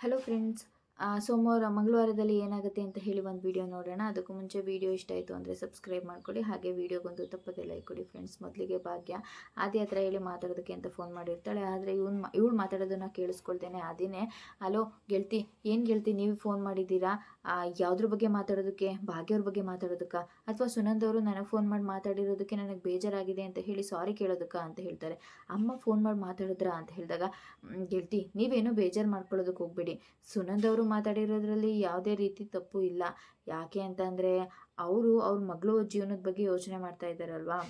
Hello friends, ಸೋಮವಾರ ಮಂಗಳವಾರದಲ್ಲಿ ಏನಾಗುತ್ತೆ ಅಂತ ಹೇಳಿ ಒಂದು ವಿಡಿಯೋ ನೋಡೋಣ. ಅದಕ್ಕೂ ಮುಂಚೆ ವಿಡಿಯೋ ಇಷ್ಟ ಆಯಿತು ಅಂದರೆ ಸಬ್ಸ್ಕ್ರೈಬ್ ಮಾಡ್ಕೊಳ್ಳಿ. ಹಾಗೆ ವಿಡಿಯೋಗೊಂದು ತಪ್ಪದೆ ಲೈಕ್ ಕೊಡಿ ಫ್ರೆಂಡ್ಸ್. ಮೊದಲಿಗೆ ಭಾಗ್ಯ ಆದಿ ಹತ್ರ ಹೇಳಿ ಮಾತಾಡೋದಕ್ಕೆ ಅಂತ ಫೋನ್ ಮಾಡಿರ್ತಾಳೆ. ಆದರೆ ಇವಳು ಮಾತಾಡೋದನ್ನು ಕೇಳಿಸ್ಕೊಳ್ತೇನೆ. ಆದಿನೇ, ಹಲೋ ಗೆಳ್ತಿ, ಏನು ಗೆಳ್ತಿ ನೀವು ಫೋನ್ ಮಾಡಿದ್ದೀರಾ? ಯಾವುದ್ರ ಬಗ್ಗೆ ಮಾತಾಡೋದಕ್ಕೆ? ಭಾಗ್ಯವ್ರ ಬಗ್ಗೆ ಮಾತಾಡೋದಕ್ಕೆ ಅಥವಾ ಸುನಂದ್ ಅವರು ನನಗೆ ಫೋನ್ ಮಾಡಿ ಮಾತಾಡಿರೋದಕ್ಕೆ ನನಗೆ ಬೇಜಾರಾಗಿದೆ ಅಂತ ಹೇಳಿ ಸಾರಿ ಕೇಳೋದಕ್ಕೆ ಅಂತ ಹೇಳ್ತಾರೆ. ಅಮ್ಮ ಫೋನ್ ಮಾಡಿ ಮಾತಾಡಿದ್ರಾ ಅಂತ ಹೇಳಿದಾಗ, ಗೆಳ್ತಿ ನೀವೇನು ಬೇಜಾರು ಮಾಡ್ಕೊಳ್ಳೋದಕ್ಕೆ ಹೋಗಬೇಡಿ. ಸುನಂದ್ ಅವರು ಮಾತಾಡಿರೋದ್ರಲ್ಲಿ ಯಾವುದೇ ರೀತಿ ತಪ್ಪು ಇಲ್ಲ. ಯಾಕೆ ಅಂತಂದರೆ ಅವ್ರ ಮಗಳು ಜೀವನದ ಬಗ್ಗೆ ಯೋಚನೆ ಮಾಡ್ತಾ ಇದ್ದಾರಲ್ವಾ.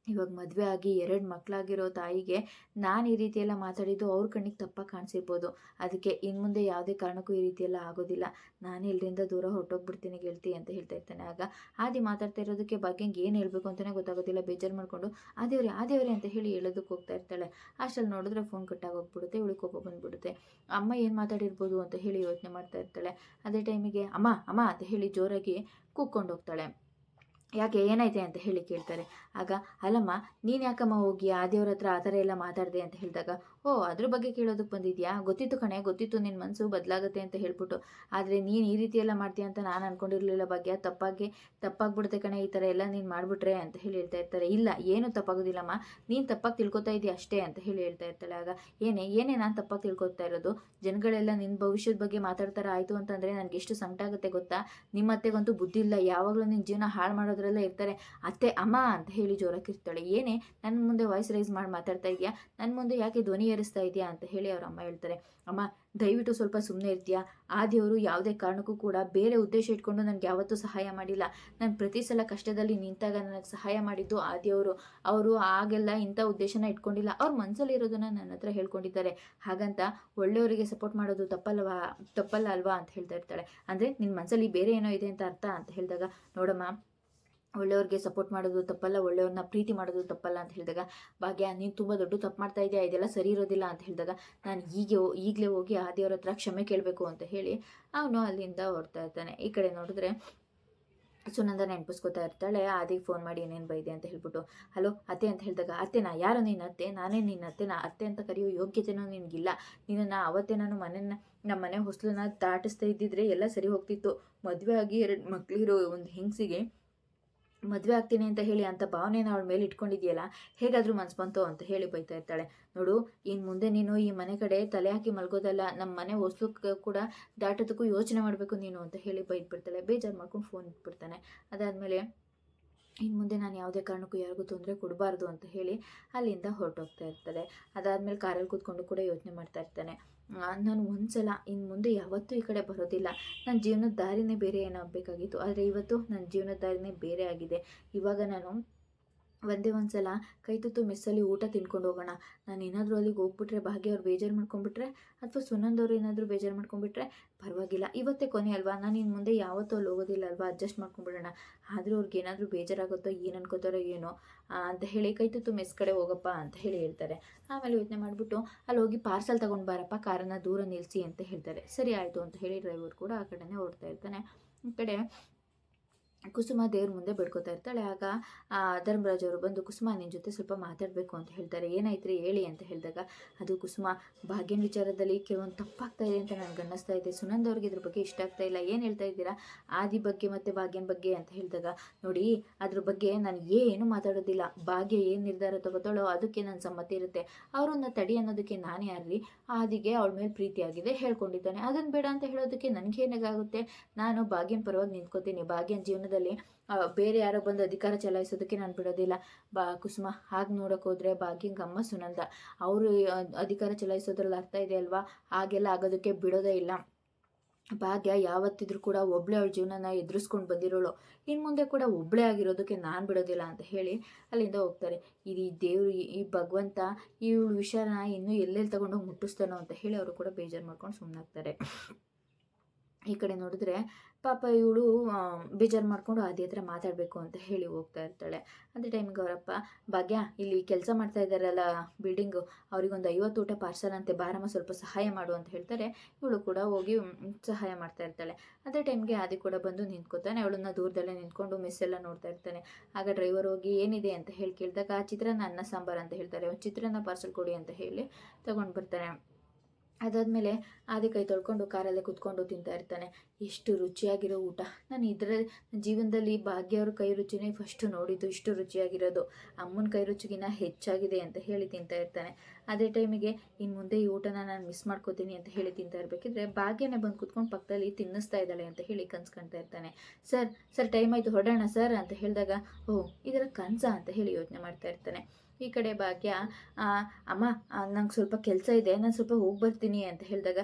ಇವಾಗ ಮದುವೆ ಆಗಿ 2 ಮಕ್ಕಳಾಗಿರೋ ತಾಯಿಗೆ ನಾನು ಈ ರೀತಿ ಎಲ್ಲ ಮಾತಾಡಿದ್ದು ಅವ್ರ ಕಣ್ಣಿಗೆ ತಪ್ಪಾಗಿ ಕಾಣಿಸಿರ್ಬೋದು. ಅದಕ್ಕೆ ಇನ್ನು ಮುಂದೆ ಯಾವುದೇ ಕಾರಣಕ್ಕೂ ಈ ರೀತಿ ಎಲ್ಲ ಆಗೋದಿಲ್ಲ. ನಾನು ಇಲ್ಲಿಂದ ದೂರ ಹೊರಟೋಗ್ಬಿಡ್ತೀನಿ ಗೆಳ್ತಿ ಅಂತ ಹೇಳ್ತಾ ಇರ್ತಾನೆ. ಆಗ ಆದಿ ಮಾತಾಡ್ತಾ ಇರೋದಕ್ಕೆ ಭಾಗ್ಯಂಗೆ ಏನು ಹೇಳಬೇಕು ಅಂತಲೇ ಗೊತ್ತಾಗೋದಿಲ್ಲ. ಬೇಜಾರು ಮಾಡಿಕೊಂಡು ಆದೇವ್ರೆ ಅಂತ ಹೇಳಿ ಹೇಳೋದಕ್ಕೆ ಹೋಗ್ತಾ ಇರ್ತಾಳೆ. ಅಷ್ಟಲ್ಲಿ ನೋಡಿದ್ರೆ ಫೋನ್ ಕಟ್ಟಾಗೋಗ್ಬಿಡುತ್ತೆ. ಇವಳಿಗೆ ಕೋಪ ಬಂದುಬಿಡುತ್ತೆ. ಅಮ್ಮ ಏನು ಮಾತಾಡಿರ್ಬೋದು ಅಂತ ಹೇಳಿ ಯೋಚನೆ ಮಾಡ್ತಾ ಇರ್ತಾಳೆ. ಅದೇ ಟೈಮಿಗೆ ಅಮ್ಮ ಅಮ್ಮ ಅಂತ ಹೇಳಿ ಜೋರಾಗಿ ಕೂಕ್ಕೊಂಡು ಹೋಗ್ತಾಳೆ. ಯಾಕೆ ಏನಾಯ್ತೆ ಅಂತ ಹೇಳಿ ಕೇಳ್ತಾರೆ. ಆಗ ಅಲ್ಲಮ್ಮ ನೀನು ಯಾಕಮ್ಮ ಹೋಗಿ ಆದಿಯವ್ರ ಹತ್ರ ಆ ಥರ ಎಲ್ಲ ಮಾತಾಡಿದೆ ಅಂತ ಹೇಳಿದಾಗ, ಓ ಅದ್ರ ಬಗ್ಗೆ ಕೇಳೋದಕ್ಕೆ ಬಂದಿದ್ಯಾ? ಗೊತ್ತಿತ್ತು ಕಣೆ, ಗೊತ್ತಿತ್ತು ನಿನ್ನ ಮನಸ್ಸು ಬದಲಾಗುತ್ತೆ ಅಂತ ಹೇಳ್ಬಿಟ್ಟು. ಆದರೆ ನೀನು ಈ ರೀತಿ ಎಲ್ಲ ಮಾಡ್ತೀಯ ಅಂತ ನಾನು ಅಂದ್ಕೊಂಡಿರಲಿಲ್ಲ ಭಾಗ್ಯ. ತಪ್ಪಾಗ್ಬಿಡುತ್ತೆ ಕಣೆ ಈ ಥರ ಎಲ್ಲ ನೀನು ಮಾಡಿಬಿಟ್ರೆ ಅಂತ ಹೇಳಿ ಹೇಳ್ತಾ ಇರ್ತಾರೆ. ಇಲ್ಲ ಏನೂ ತಪ್ಪಾಗೋದಿಲ್ಲಮ್ಮ, ನೀನು ತಪ್ಪಾಗಿ ತಿಳ್ಕೊತಾ ಇದೆಯಾ ಅಷ್ಟೇ ಅಂತ ಹೇಳಿ ಹೇಳ್ತಾ ಇರ್ತಾಳೆ. ಆಗ ಏನೇ ನಾನು ತಪ್ಪಾಗಿ ತಿಳ್ಕೊತಾ ಇರೋದು? ಜನಗಳೆಲ್ಲ ನಿನ್ನ ಭವಿಷ್ಯದ ಬಗ್ಗೆ ಮಾತಾಡ್ತಾರೆ ಆಯಿತು ಅಂತಂದರೆ ನನಗೆ ಎಷ್ಟು ಸಂಕಟ ಆಗುತ್ತೆ ಗೊತ್ತಾ? ನಿಮ್ಮ ಅತ್ತೆಗಂತೂ ಬುದ್ಧಿ ಇಲ್ಲ, ಯಾವಾಗಲೂ ನಿನ್ನ ಜೀವನ ಹಾಳು ಮಾಡೋದ್ರಲ್ಲೇ ಇರ್ತಾರೆ. ಅತ್ತೆ ಅಮ್ಮ ಅಂತ ಹೇಳಿ ಜೋರಾಗಿರ್ತಾಳೆ. ಏನೇ ನನ್ನ ಮುಂದೆ ವಾಯ್ಸ್ ರೈಸ್ ಮಾಡಿ ಮಾತಾಡ್ತಾ ಇದೆಯಾ? ನನ್ನ ಮುಂದೆ ಯಾಕೆ ಧ್ವನಿ ಏರಿಸ್ತಾ ಇದೆಯಾ ಅಂತ ಹೇಳಿ ಅವ್ರ ಅಮ್ಮ ಹೇಳ್ತಾರೆ. ಅಮ್ಮ ದಯವಿಟ್ಟು ಸ್ವಲ್ಪ ಸುಮ್ಮನೆ ಇರ್ತೀಯಾ? ಆದಿಯವರು ಯಾವುದೇ ಕಾರಣಕ್ಕೂ ಕೂಡ ಬೇರೆ ಉದ್ದೇಶ ಇಟ್ಕೊಂಡು ನನಗೆ ಯಾವತ್ತೂ ಸಹಾಯ ಮಾಡಿಲ್ಲ. ನಾನು ಪ್ರತಿ ಸಲ ಕಷ್ಟದಲ್ಲಿ ನಿಂತಾಗ ನನಗೆ ಸಹಾಯ ಮಾಡಿದ್ದು ಆದಿಯವರು. ಅವರು ಆಗೆಲ್ಲ ಇಂಥ ಉದ್ದೇಶನ ಇಟ್ಕೊಂಡಿಲ್ಲ. ಅವ್ರ ಮನಸ್ಸಲ್ಲಿ ಇರೋದನ್ನು ನನ್ನ ಹತ್ರ ಹೇಳ್ಕೊಂಡಿದ್ದಾರೆ. ಹಾಗಂತ ಒಳ್ಳೆಯವರಿಗೆ ಸಪೋರ್ಟ್ ಮಾಡೋದು ತಪ್ಪಲ್ಲ ಅಲ್ವಾ ಅಂತ ಹೇಳ್ತಾ ಇರ್ತಾಳೆ. ಅಂದರೆ ನಿನ್ನ ಮನಸ್ಸಲ್ಲಿ ಬೇರೆ ಏನೋ ಇದೆ ಅಂತ ಅರ್ಥ ಅಂತ ಹೇಳಿದಾಗ, ನೋಡಮ್ಮ ಒಳ್ಳೆಯವ್ರಿಗೆ ಸಪೋರ್ಟ್ ಮಾಡೋದು ತಪ್ಪಲ್ಲ, ಒಳ್ಳೆಯವ್ರನ್ನ ಪ್ರೀತಿ ಮಾಡೋದು ತಪ್ಪಲ್ಲ ಅಂತ ಹೇಳಿದಾಗ, ಭಾಗ್ಯ ನೀನು ತುಂಬ ದೊಡ್ಡ ತಪ್ಪು ಮಾಡ್ತಾ ಇದೆಯಾ, ಇದೆಲ್ಲ ಸರಿ ಇರೋದಿಲ್ಲ ಅಂತ ಹೇಳಿದಾಗ, ನಾನು ಈಗಲೇ ಹೋಗಿ ಆದಿಯವ್ರ ಹತ್ರ ಕ್ಷಮೆ ಕೇಳಬೇಕು ಅಂತ ಹೇಳಿ ಅವನು ಅಲ್ಲಿಂದ ಹೊರಡ್ತಾ ಇರ್ತಾನೆ. ಈ ಕಡೆ ನೋಡಿದ್ರೆ ಸುನಂದ ನೆನಪಿಸ್ಕೊತಾ ಇರ್ತಾಳೆ. ಆದಿಗೆ ಫೋನ್ ಮಾಡಿ ಏನೇನು ಬೈದೆ ಅಂತ ಹೇಳ್ಬಿಟ್ಟು, ಹಲೋ ಅತ್ತೆ ಅಂತ ಹೇಳಿದಾಗ, ಅತ್ತೆನಾ? ಯಾರು ನಿನ್ನ ಅತ್ತೆ? ನಾನೇ ನಿನ್ನ ಅತ್ತೆನಾ? ಅತ್ತೆ ಅಂತ ಕರೆಯೋ ಯೋಗ್ಯತೆನೂ ನಿನಗಿಲ್ಲ. ನಿನ್ನನ್ನು ಅವತ್ತೇ ನಾನು ನಮ್ಮ ಮನೆ ಹೊಸಲನ್ನ ದಾಟಿಸ್ತಾ ಇದ್ದಿದ್ರೆ ಎಲ್ಲ ಸರಿ ಹೋಗ್ತಿತ್ತು. ಮದುವೆ ಆಗಿ 2 ಮಕ್ಕಳಿರೋ ಒಂದು ಹೆಂಗಸಿಗೆ ಮದುವೆ ಆಗ್ತೀನಿ ಅಂತ ಹೇಳಿ ಅಂತ ಭಾವನೆನ ಅವಳ ಮೇಲೆ ಇಟ್ಕೊಂಡಿದ್ಯಲ್ಲ, ಹೇಗಾದರೂ ಮನ್ಸು ಬಂತು ಅಂತ ಹೇಳಿ ಬೈತಾ ಇರ್ತಾಳೆ. ನೋಡು, ಇನ್ನು ಮುಂದೆ ನೀನು ಈ ಮನೆ ಕಡೆ ತಲೆ ಹಾಕಿ ಮಲ್ಗೋದಲ್ಲ, ನಮ್ಮ ಮನೆ ಹೊಸಲು ಕೂಡ ದಾಟೋದಕ್ಕೂ ಯೋಚನೆ ಮಾಡಬೇಕು ನೀನು ಅಂತ ಹೇಳಿ ಬೈದ್ಬಿಡ್ತಾಳೆ. ಬೇಜಾರು ಮಾಡ್ಕೊಂಡು ಫೋನ್ ಇಟ್ಬಿಡ್ತಾನೆ. ಅದಾದಮೇಲೆ ಇನ್ನು ಮುಂದೆ ನಾನು ಯಾವುದೇ ಕಾರಣಕ್ಕೂ ಯಾರಿಗೂ ತೊಂದರೆ ಕೊಡಬಾರ್ದು ಅಂತ ಹೇಳಿ ಅಲ್ಲಿಂದ ಹೊರಟೋಗ್ತಾ ಇರ್ತಾಳೆ. ಅದಾದಮೇಲೆ ಕಾರಲ್ಲಿ ಕೂತ್ಕೊಂಡು ಕೂಡ ಯೋಚನೆ ಮಾಡ್ತಾ ಇರ್ತಾನೆ. ನಾನು ಒಂದ್ಸಲ ಇನ್ನು ಮುಂದೆ ಯಾವತ್ತೂ ಈ ಕಡೆ ಬರೋದಿಲ್ಲ. ನನ್ನ ಜೀವನದ ದಾರಿನೇ ಬೇರೆ ಏನಾಗಬೇಕಾಗಿತ್ತು. ಆದರೆ ಇವತ್ತು ನನ್ನ ಜೀವನದ ದಾರಿನೇ ಬೇರೆ ಆಗಿದೆ. ಇವಾಗ ನಾನು ಒಂದೇ ಒಂದು ಸಲ ಕೈ ತುತ್ತು ಮೆಸ್ಸಲ್ಲಿ ಊಟ ತಿನ್ಕೊಂಡು ಹೋಗೋಣ. ನಾನು ಏನಾದರೂ ಅಲ್ಲಿಗೆ ಹೋಗ್ಬಿಟ್ರೆ ಭಾಗ್ಯ ಅವ್ರು ಬೇಜಾರು ಮಾಡ್ಕೊಂಡ್ಬಿಟ್ರೆ, ಅಥವಾ ಸುನಂದವ್ರು ಏನಾದರೂ ಬೇಜಾರು ಮಾಡ್ಕೊಂಡ್ಬಿಟ್ರೆ ಪರವಾಗಿಲ್ಲ, ಇವತ್ತೇ ಕೊನೆ ಅಲ್ವಾ, ನಾನು ಇನ್ನು ಮುಂದೆ ಯಾವತ್ತೂ ಅಲ್ಲಿ ಹೋಗೋದಿಲ್ಲ ಅಲ್ವಾ, ಅಡ್ಜಸ್ಟ್ ಮಾಡ್ಕೊಂಡ್ಬಿಡೋಣ. ಆದರೂ ಅವ್ರಿಗೆ ಏನಾದರೂ ಬೇಜಾರಾಗುತ್ತೋ, ಏನು ಅನ್ಕೋತಾರೋ ಏನೋ ಅಂತ ಹೇಳಿ ಕೈ ತುತ್ತು ಮೆಸ್ ಕಡೆ ಹೋಗಪ್ಪ ಅಂತ ಹೇಳಿ ಹೇಳ್ತಾರೆ. ಆಮೇಲೆ ಯೋಚನೆ ಮಾಡಿಬಿಟ್ಟು ಅಲ್ಲಿ ಹೋಗಿ ಪಾರ್ಸಲ್ ತೊಗೊಂಡು ಬಾರಪ್ಪ, ಕಾರನ್ನು ದೂರ ನಿಲ್ಲಿಸಿ ಅಂತ ಹೇಳ್ತಾರೆ. ಸರಿ ಆಯಿತು ಅಂತ ಹೇಳಿ ಡ್ರೈವರ್ ಕೂಡ ಆ ಕಡೆನೇ ಹೊರಡ್ತಾ ಇರ್ತಾನೆ. ಈ ಕಡೆ ಕುಸುಮ ದೇವ್ರ ಮುಂದೆ ಬೇಡ್ಕೊತಾ ಇರ್ತಾಳೆ. ಆಗ ಧರ್ಮರಾಜ್ ಅವರು ಬಂದು, ಕುಸುಮ ನಿನ್ನ ಜೊತೆ ಸ್ವಲ್ಪ ಮಾತಾಡಬೇಕು ಅಂತ ಹೇಳ್ತಾರೆ. ಏನಾಯ್ತು ರೀ ಹೇಳಿ ಅಂತ ಹೇಳಿದಾಗ, ಅದು ಕುಸುಮ, ಭಾಗ್ಯನ ವಿಚಾರದಲ್ಲಿ ಕೆಲವೊಂದು ತಪ್ಪಾಗ್ತಾ ಇದೆ ಅಂತ ನನಗೆ ಅನ್ನಿಸ್ತಾ ಇದೆ. ಸುನಂದ್ ಅವ್ರಿಗೆ ಇದ್ರ ಬಗ್ಗೆ ಇಷ್ಟ ಆಗ್ತಾ ಇಲ್ಲ. ಏನು ಹೇಳ್ತಾ ಇದ್ದೀರಾ ಆದಿ ಬಗ್ಗೆ ಮತ್ತು ಭಾಗ್ಯನ ಬಗ್ಗೆ ಅಂತ ಹೇಳಿದಾಗ, ನೋಡಿ ಅದ್ರ ಬಗ್ಗೆ ನಾನು ಏನು ಮಾತಾಡೋದಿಲ್ಲ. ಭಾಗ್ಯ ಏನು ನಿರ್ಧಾರ ತಗೋತಾಳೋ ಅದಕ್ಕೆ ನನ್ನ ಸಮ್ಮತಿ ಇರುತ್ತೆ. ಅವರನ್ನ ತಡಿ ಅನ್ನೋದಕ್ಕೆ ನಾನು ಯಾರ್ರಿ? ಆದಿಗೆ ಅವಳ ಮೇಲೆ ಪ್ರೀತಿ ಆಗಿದೆ, ಹೇಳ್ಕೊಂಡಿದ್ದಾನೆ. ಅದನ್ನು ಬೇಡ ಅಂತ ಹೇಳೋದಕ್ಕೆ ನನಗೇನಾಗುತ್ತೆ? ನಾನು ಭಾಗ್ಯನ ಪರವಾಗಿ ನಿಂತ್ಕೋತೀನಿ. ಭಾಗ್ಯನ ಜೀವನದಲ್ಲಿ ಬೇರೆ ಯಾರೋ ಬಂದು ಅಧಿಕಾರ ಚಲಾಯಿಸೋದಕ್ಕೆ ನಾನು ಬಿಡೋದಿಲ್ಲ. ಕುಸುಮ, ಹಾಗೆ ನೋಡೋಕೆ ಹೋದರೆ ಭಾಗ್ಯಂಗೆ ಅಮ್ಮ ಸುನಂದ ಅವರು ಅಧಿಕಾರ ಚಲಾಯಿಸೋದ್ರಲ್ಲಿ ಅರ್ಥ ಇದೆ ಅಲ್ವಾ? ಹಾಗೆಲ್ಲ ಆಗೋದಕ್ಕೆ ಬಿಡೋದೇ ಇಲ್ಲ. ಭಾಗ್ಯ ಯಾವತ್ತಿದ್ರೂ ಕೂಡ ಒಬ್ಬಳೇ ಅವಳ ಜೀವನನ ಎದುರಿಸ್ಕೊಂಡು ಬಂದಿರೋಳು. ಇನ್ನು ಮುಂದೆ ಕೂಡ ಒಬ್ಬಳೇ ಆಗಿರೋದಕ್ಕೆ ನಾನು ಬಿಡೋದಿಲ್ಲ ಅಂತ ಹೇಳಿ ಅಲ್ಲಿಂದ ಹೋಗ್ತಾರೆ. ಇದು ದೇವರು, ಈ ಭಗವಂತ ಇವಳು ವಿಷಯನ ಇನ್ನೂ ಎಲ್ಲೆಲ್ಲಿ ತಗೊಂಡೋಗಿ ಮುಟ್ಟಿಸ್ತಾನೋ ಅಂತ ಹೇಳಿ ಅವರು ಕೂಡ ಬೇಜಾರು ಮಾಡ್ಕೊಂಡು ಸುಮ್ಮನಾಗ್ತಾರೆ. ಈ ಕಡೆ ನೋಡಿದ್ರೆ ಪಾಪ ಇವಳು ಬೇಜಾರು ಮಾಡಿಕೊಂಡು ಆದಿ ಹತ್ರ ಮಾತಾಡಬೇಕು ಅಂತ ಹೇಳಿ ಹೋಗ್ತಾ ಇರ್ತಾಳೆ. ಅದೇ ಟೈಮಿಗೆ ಅವರಪ್ಪ, ಭಾಗ್ಯ ಇಲ್ಲಿ ಕೆಲಸ ಮಾಡ್ತಾ ಇದ್ದಾರಲ್ಲ ಬಿಲ್ಡಿಂಗು, ಅವ್ರಿಗೊಂದು 50 ಊಟ ಪಾರ್ಸಲ್ ಅಂತೆ, ಬಾರಮ್ಮ ಸ್ವಲ್ಪ ಸಹಾಯ ಮಾಡು ಅಂತ ಹೇಳ್ತಾರೆ. ಇವಳು ಕೂಡ ಹೋಗಿ ಸಹಾಯ ಮಾಡ್ತಾ ಇರ್ತಾಳೆ. ಅದೇ ಟೈಮ್ಗೆ ಆದಿ ಕೂಡ ಬಂದು ನಿಂತ್ಕೋತಾನೆ. ಅವಳನ್ನ ದೂರದಲ್ಲೇ ನಿಂತ್ಕೊಂಡು ಮಿಸ್ ಎಲ್ಲ ನೋಡ್ತಾ ಇರ್ತಾನೆ. ಆಗ ಡ್ರೈವರ್ ಹೋಗಿ ಏನಿದೆ ಅಂತ ಹೇಳಿ ಕೇಳಿದಾಗ, ಚಿತ್ರಾನ್ನ ಅನ್ನ ಸಾಂಬಾರು ಅಂತ ಹೇಳ್ತಾರೆ. ಚಿತ್ರಾನ್ನ ಪಾರ್ಸಲ್ ಕೊಡಿ ಅಂತ ಹೇಳಿ ತಗೊಂಡು ಬರ್ತಾನೆ. ಅದಾದಮೇಲೆ ಆದಿ ಕೈ ತೊಳ್ಕೊಂಡು ಕಾರಲ್ಲೇ ಕುತ್ಕೊಂಡು ತಿಂತಾ ಇರ್ತಾನೆ. ಎಷ್ಟು ರುಚಿಯಾಗಿರೋ ಊಟ! ನಾನು ಜೀವನದಲ್ಲಿ ಭಾಗ್ಯ ಅವ್ರ ಕೈ ರುಚಿನೇ ಫಸ್ಟು ನೋಡಿದ್ದು, ಇಷ್ಟು ರುಚಿಯಾಗಿರೋದು ಅಮ್ಮನ ಕೈ ರುಚಿಗಿನ್ನ ಹೆಚ್ಚಾಗಿದೆ ಅಂತ ಹೇಳಿ ತಿಂತಾ ಇರ್ತಾನೆ. ಅದೇ ಟೈಮಿಗೆ ಇನ್ನು ಮುಂದೆ ಈ ಊಟನ ನಾನು ಮಿಸ್ ಮಾಡ್ಕೋತೀನಿ ಅಂತ ಹೇಳಿ ತಿಂತಾ ಇರಬೇಕಿದ್ರೆ ಭಾಗ್ಯನೇ ಬಂದು ಕುತ್ಕೊಂಡು ಪಕ್ಕದಲ್ಲಿ ತಿನ್ನಿಸ್ತಾ ಇದ್ದಾಳೆ ಅಂತ ಹೇಳಿ ಕನ್ಸ್ಕೊಳ್ತಾ ಇರ್ತಾನೆ. ಸರ್ ಸರ್ ಟೈಮ್ ಆಯಿತು ಹೊರಡೋಣ ಸರ್ ಅಂತ ಹೇಳಿದಾಗ, ಓಹ್ ಇದರ ಕನಸ ಅಂತ ಹೇಳಿ ಯೋಚನೆ ಮಾಡ್ತಾ ಇರ್ತಾನೆ. ಈ ಕಡೆ ಭಾಗ್ಯ, ಅಮ್ಮ ನಂಗೆ ಸ್ವಲ್ಪ ಕೆಲಸ ಇದೆ, ನಾನು ಸ್ವಲ್ಪ ಹೋಗಿ ಬರ್ತೀನಿ ಅಂತ ಹೇಳಿದಾಗ,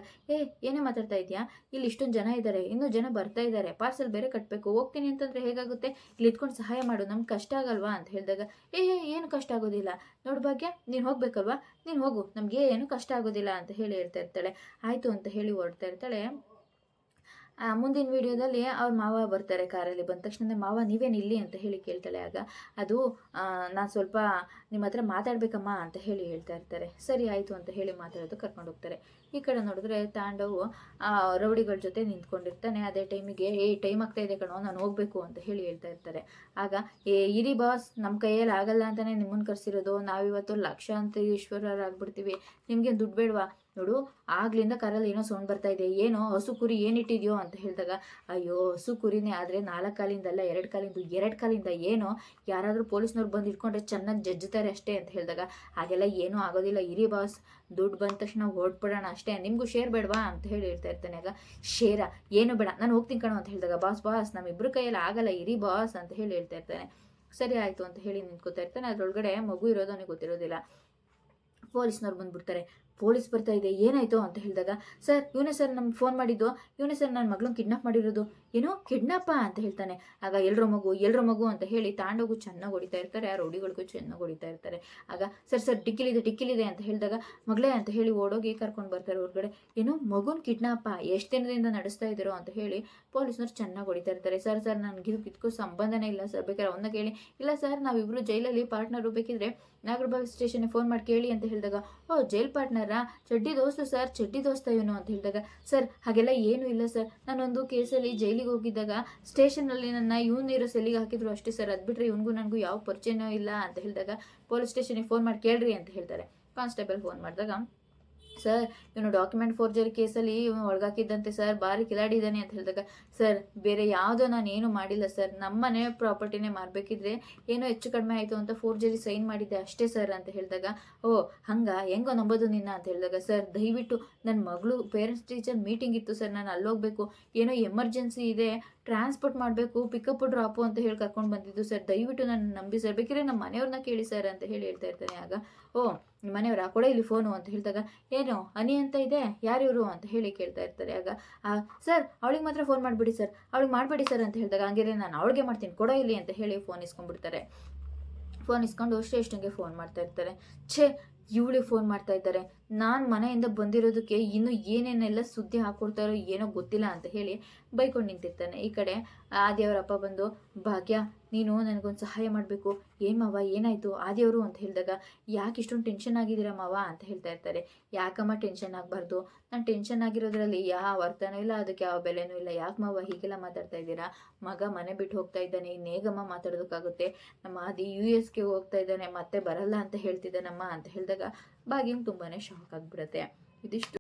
ಏನೇ ಮಾತಾಡ್ತಾ ಇದೆಯಾ, ಇಲ್ಲಿ ಇಷ್ಟೊಂದು ಜನ ಇದ್ದಾರೆ, ಇನ್ನೂ ಜನ ಬರ್ತಾ ಇದ್ದಾರೆ, ಪಾರ್ಸಲ್ ಬೇರೆ ಕಟ್ಟಬೇಕು, ಹೋಗ್ತೀನಿ ಅಂತಂದರೆ ಹೇಗಾಗುತ್ತೆ, ಇಲ್ಲಿ ಇದ್ಕೊಂಡು ಸಹಾಯ ಮಾಡು, ನಮ್ಗೆ ಕಷ್ಟ ಆಗಲ್ವಾ ಅಂತ ಹೇಳಿದಾಗ, ಏನು ಕಷ್ಟ ಆಗೋದಿಲ್ಲ, ನೋಡು ಭಾಗ್ಯ ನೀನು ಹೋಗ್ಬೇಕಲ್ವಾ, ನೀನು ಹೋಗು, ನಮಗೆ ಏನು ಕಷ್ಟ ಆಗೋದಿಲ್ಲ ಅಂತ ಹೇಳಿ ಹೇಳ್ತಾ ಇರ್ತಾಳೆ. ಆಯಿತು ಅಂತ ಹೇಳಿ ಹೊರಡ್ತಾ ಇರ್ತಾಳೆ. ಮುಂದಿನ ವಿಡಿಯೋದಲ್ಲಿ ಅವ್ರ ಮಾವ ಬರ್ತಾರೆ ಕಾರಲ್ಲಿ. ಬಂದ ತಕ್ಷಣ ಮಾವ ನೀವೇನು ಇಲ್ಲಿ ಅಂತ ಹೇಳಿ ಕೇಳ್ತಾಳೆ. ಆಗ ಅದು ನಾನು ಸ್ವಲ್ಪ ನಿಮ್ಮ ಹತ್ರ ಮಾತಾಡ್ಬೇಕಮ್ಮ ಅಂತ ಹೇಳಿ ಹೇಳ್ತಾ ಇರ್ತಾರೆ. ಸರಿ ಆಯಿತು ಅಂತ ಹೇಳಿ ಮಾತಾಡೋದು ಕರ್ಕೊಂಡು ಹೋಗ್ತಾರೆ. ಈ ಕಡೆ ನೋಡಿದ್ರೆ ತಾಂಡವು ರೌಡಿಗಳ ಜೊತೆ ನಿಂತ್ಕೊಂಡಿರ್ತಾನೆ. ಅದೇ ಟೈಮಿಗೆ ಟೈಮ್ ಆಗ್ತಾ ಇದೆ ಕಣೋ, ನಾನು ಹೋಗ್ಬೇಕು ಅಂತ ಹೇಳಿ ಹೇಳ್ತಾ ಇರ್ತಾರೆ. ಆಗ ಇರಿ ಬಾಸ್, ನಮ್ಮ ಕೈಯಲ್ಲಿ ಆಗಲ್ಲ ಅಂತಾನೆ ನಿಮ್ಮನ್ನು ಕರೆಸಿರೋದು, ನಾವಿವತ್ತು ಲಕ್ಷಾಂತರೀಶ್ವರರಾಗ್ಬಿಡ್ತೀವಿ, ನಿಮಗೆ ದುಡ್ಡು ಬೇಡವಾ, ನೋಡು ಆಗ್ಲಿಂದ ಕಾರಲ್ಲಿ ಏನೋ ಸೌಂಡ್ ಬರ್ತಾ ಇದೆ, ಏನೋ ಹಸು ಕುರಿ ಏನಿಟ್ಟಿದ್ಯೋ ಅಂತ ಹೇಳಿದಾಗ, ಅಯ್ಯೋ ಹಸು ಕುರಿನೇ ಆದರೆ 4 ಕಾಲಿಂದಲ್ಲ 2 ಕಾಲಿಂದ, 2 ಕಾಲಿಂದ ಏನೋ, ಯಾರಾದರೂ ಪೊಲೀಸ್ನವ್ರು ಬಂದು ಇಟ್ಕೊಂಡ್ರೆ ಚೆನ್ನಾಗಿ ಜಜ್ಜುತ್ತಾರೆ ಅಷ್ಟೇ ಅಂತ ಹೇಳಿದಾಗ, ಹಾಗೆಲ್ಲ ಏನೂ ಆಗೋದಿಲ್ಲ, ಇರಿ ಬಾಸ್, ದುಡ್ಡು ಬಂದ ತಕ್ಷಣ ಹೊರಟ್ಬಿಡೋಣ ಅಷ್ಟೇ, ನಿಮಗೂ ಶೇರ್ ಬೇಡವಾ ಅಂತ ಹೇಳಿ ಹೇಳ್ತಾ ಇರ್ತಾನೆ. ಆಗ ಶೇರ ಏನು ಬೇಡ, ನಾನು ಹೋಗ್ತೀನಿ ಕಣೋ ಅಂತ ಹೇಳಿದಾಗ, ಬಾಸ್ ನಮ್ಮಿಬ್ಬರ ಕೈಯಲ್ಲಿ ಆಗಲ್ಲ, ಇರಿ ಬಾಸ್ ಅಂತ ಹೇಳಿ ಹೇಳ್ತಾ ಇರ್ತಾನೆ. ಸರಿ ಆಯಿತು ಅಂತ ಹೇಳಿ ನಿಂತ್ಕೋತಾ ಇರ್ತಾನೆ. ಅದರೊಳಗಡೆ ಮಗು ಇರೋದು ಅವನಿಗೆ ಗೊತ್ತಿರೋದಿಲ್ಲ. ಪೊಲೀಸ್ನವ್ರು ಬಂದುಬಿಡ್ತಾರೆ. ಪೊಲೀಸ್ ಬರ್ತಾ ಇದೆ, ಏನಾಯಿತು ಅಂತ ಹೇಳಿದಾಗ, ಸರ್ ಇವನೇ ಸರ್ ನಮ್ಗೆ ಫೋನ್ ಮಾಡಿದ್ದು, ಇವನೇ ಸರ್ ನನ್ನ ಮಗಳನ್ನ ಕಿಡ್ನಾಪ್ ಮಾಡಿರೋದು. ಏನೋ ಕಿಡ್ನಾಪ ಅಂತ ಹೇಳ್ತಾನೆ. ಆಗ ಎಲ್ರ ಮಗು ಅಂತ ಹೇಳಿ ತಾಂಡೋಗು ಚೆನ್ನಾಗಿ ಹೊಡಿತಾ ಇರ್ತಾರೆ, ಆ ರೌಡಿಗಳಿಗೂ ಚೆನ್ನಾಗಿ ಹೊಡಿತಾ ಇರ್ತಾರೆ. ಆಗ ಸರ್ ಡಿಕ್ಕಿಲಿದೆ ಅಂತ ಹೇಳಿದಾಗ, ಮಗಳೇ ಅಂತ ಹೇಳಿ ಓಡೋಗಿ ಕರ್ಕೊಂಡು ಬರ್ತಾರೆ ಹೊರಗಡೆ. ಏನೋ ಮಗುನ ಕಿಡ್ನಾಪ, ಎಷ್ಟು ದಿನದಿಂದ ನಡೆಸ್ತಾ ಇದ್ದೀರೋ ಅಂತ ಹೇಳಿ ಪೊಲೀಸ್ನವ್ರು ಚೆನ್ನಾಗಿ ಹೊಡಿತಾ ಇರ್ತಾರೆ. ಸರ್ ನನಗೆ ಇದಕ್ಕೂ ಸಂಬಂಧನೇ ಇಲ್ಲ ಸರ್, ಬೇಕಾದ್ರೆ ಅವನ್ನ ಕೇಳಿ. ಇಲ್ಲ ಸರ್ ನಾವಿಬ್ಬರು ಜೈಲಲ್ಲಿ ಪಾರ್ಟ್ನರು, ಬೇಕಿದ್ರೆ ನಾಗರಬಾವಿ ಸ್ಟೇಷನ್ಗೆ ಫೋನ್ ಮಾಡಿ ಕೇಳಿ ಅಂತ ಹೇಳಿದಾಗ, ಜೈಲ್ ಪಾರ್ಟ್ನರಾ, ಚಡ್ಡಿ ದೋಸ್ತ ಇವನು ಅಂತ ಹೇಳಿದಾಗ, ಸರ್ ಹಾಗೆಲ್ಲ ಏನೂ ಇಲ್ಲ ಸರ್, ನಾನೊಂದು ಕೇಸಲ್ಲಿ ಜೈಲಿಗೆ ಹೋಗಿದ್ದಾಗ ಸ್ಟೇಷನಲ್ಲಿ ನನ್ನ ಇವನಿರೋ ಸೆಲ್ಲಿಗೆ ಹಾಕಿದ್ರು ಅಷ್ಟೇ ಸರ್, ಅದು ಬಿಟ್ಟರೆ ಇವನಿಗೂ ನನಗೂ ಯಾವ ಪರಿಚಯನೂ ಇಲ್ಲ ಅಂತ ಹೇಳಿದಾಗ, ಪೊಲೀಸ್ ಸ್ಟೇಷನ್ಗೆ ಫೋನ್ ಮಾಡಿ ಕೇಳ್ರಿ ಅಂತ ಹೇಳ್ತಾರೆ. ಕಾನ್ಸ್ಟೇಬಲ್ ಫೋನ್ ಮಾಡಿದಾಗ, ಸರ್ ಇವನು ಡಾಕ್ಯುಮೆಂಟ್ ಫೋರ್ಜರಿ ಕೇಸಲ್ಲಿ ಇವನು ಒಳಗಾಕಿದ್ದಂತೆ ಸರ್, ಭಾರಿ ಕಿಲಾಡಿ ಇದ್ದಾನೆ ಅಂತ ಹೇಳಿದಾಗ, ಸರ್ ಬೇರೆ ಯಾವುದೋ ನಾನು ಏನು ಮಾಡಿಲ್ಲ ಸರ್, ನಮ್ಮನೆ ಪ್ರಾಪರ್ಟಿನೇ ಮಾರಬೇಕಿದ್ರೆ ಏನೋ ಹೆಚ್ಚು ಕಡಿಮೆ ಆಯಿತು ಅಂತ ಫೋರ್ಜರಿ ಸೈನ್ ಮಾಡಿದ್ದೆ ಅಷ್ಟೇ ಸರ್ ಅಂತ ಹೇಳಿದಾಗ, ಹೆಂಗೋ ನಂಬೋದು ನಿನ್ನ ಅಂತ ಹೇಳಿದಾಗ, ಸರ್ ದಯವಿಟ್ಟು ನನ್ನ ಮಗಳು ಪೇರೆಂಟ್ಸ್ ಟೀಚರ್ ಮೀಟಿಂಗ್ ಇತ್ತು ಸರ್, ನಾನು ಅಲ್ಲೋಗ್ಬೇಕು, ಏನೋ ಎಮರ್ಜೆನ್ಸಿ ಇದೆ, ಟ್ರಾನ್ಸ್ಪೋರ್ಟ್ ಮಾಡಬೇಕು, ಪಿಕಪ್ ಡ್ರಾಪು ಅಂತ ಹೇಳಿ ಕರ್ಕೊಂಡು ಬಂದಿದ್ದು ಸರ್, ದಯವಿಟ್ಟು ನನ್ನ ನಂಬಿ ಸರ್, ಬೇಕಿದ್ರೆ ನಮ್ಮ ಮನೆಯವ್ರನ್ನ ಕೇಳಿ ಸರ್ ಅಂತ ಹೇಳಿ ಹೇಳ್ತಾ ಇರ್ತಾನೆ. ಆಗ ನಿಮ್ಮ ಮನೆಯವ್ರ ಕೊಡ ಇಲ್ಲಿ ಫೋನು ಅಂತ ಹೇಳಿದಾಗ, ಏನು ಹನಿ ಅಂತ ಇದೆ, ಯಾರಿವರು ಅಂತ ಹೇಳಿ ಕೇಳ್ತಾ ಇರ್ತಾರೆ. ಆಗ ಸರ್ ಅವಳಿಗೆ ಮಾತ್ರ ಫೋನ್ ಮಾಡಿಬಿಡಿ ಸರ್, ಅವಳಿಗೆ ಮಾಡಬೇಡಿ ಸರ್ ಅಂತ ಹೇಳಿದಾಗ, ಹಂಗಿದ್ರೆ ನಾನು ಅವಳಿಗೆ ಮಾಡ್ತೀನಿ, ಕೊಡೋ ಇಲ್ಲಿ ಅಂತ ಹೇಳಿ ಫೋನ್ ಇಸ್ಕೊಂಡ್ಬಿಡ್ತಾರೆ. ಫೋನ್ ಇಸ್ಕೊಂಡು ಶ್ರೇಷ್ಠಂಗೆ ಫೋನ್ ಮಾಡ್ತಾ ಇರ್ತಾರೆ. ಇವಳಿಗೆ ಫೋನ್ ಮಾಡ್ತಾ ಇದ್ದಾರೆ, ನಾನು ಮನೆಯಿಂದ ಬಂದಿರೋದಕ್ಕೆ ಇನ್ನೂ ಏನೇನೆಲ್ಲ ಸುದ್ದಿ ಹಾಕ್ಕೊಡ್ತಾರೋ ಏನೋ ಗೊತ್ತಿಲ್ಲ ಅಂತ ಹೇಳಿ ಬೈಕೊಂಡು ನಿಂತಿರ್ತಾನೆ. ಈ ಕಡೆ ಆದಿಯವರ ಅಪ್ಪ ಬಂದು, ಭಾಗ್ಯ ನೀನು ನನಗೊಂದು ಸಹಾಯ ಮಾಡಬೇಕು. ಏನು ಮಾವ ಏನಾಯಿತು ಆದಿಯವರು ಅಂತ ಹೇಳಿದಾಗ, ಯಾಕೆ ಇಷ್ಟೊಂದು ಟೆನ್ಷನ್ ಆಗಿದ್ದೀರಾ ಮಾವ ಅಂತ ಹೇಳ್ತಾ ಇರ್ತಾರೆ. ಯಾಕಮ್ಮ ಟೆನ್ಷನ್ ಆಗಬಾರ್ದು, ನಾನು ಟೆನ್ಷನ್ ಆಗಿರೋದ್ರಲ್ಲಿ ಯಾವ ಅರ್ಥನೂ ಇಲ್ಲ, ಅದಕ್ಕೆ ಯಾವ ಬೆಲೆನೂ ಇಲ್ಲ, ಯಾಕೆ ಮಾವ ಹೀಗೆಲ್ಲ ಮಾತಾಡ್ತಾ ಇದ್ದೀರಾ, ಮಗ ಮನೆ ಬಿಟ್ಟು ಹೋಗ್ತಾ ಇದ್ದಾನೆ, ಇನ್ನೇಗಮ್ಮ ಮಾತಾಡೋದಕ್ಕಾಗುತ್ತೆ, ನಮ್ಮ ಆದಿ US ಹೋಗ್ತಾ ಇದ್ದಾನೆ, ಮತ್ತೆ ಬರಲ್ಲ ಅಂತ ಹೇಳ್ತಿದ್ದಾನಮ್ಮ ಅಂತ ಹೇಳಿದಾಗ ಭಾಗ್ಯಂಗೆ ತುಂಬಾ ಶಾಕ್ ಆಗಿಬಿಡುತ್ತೆ. ಇದಿಷ್ಟು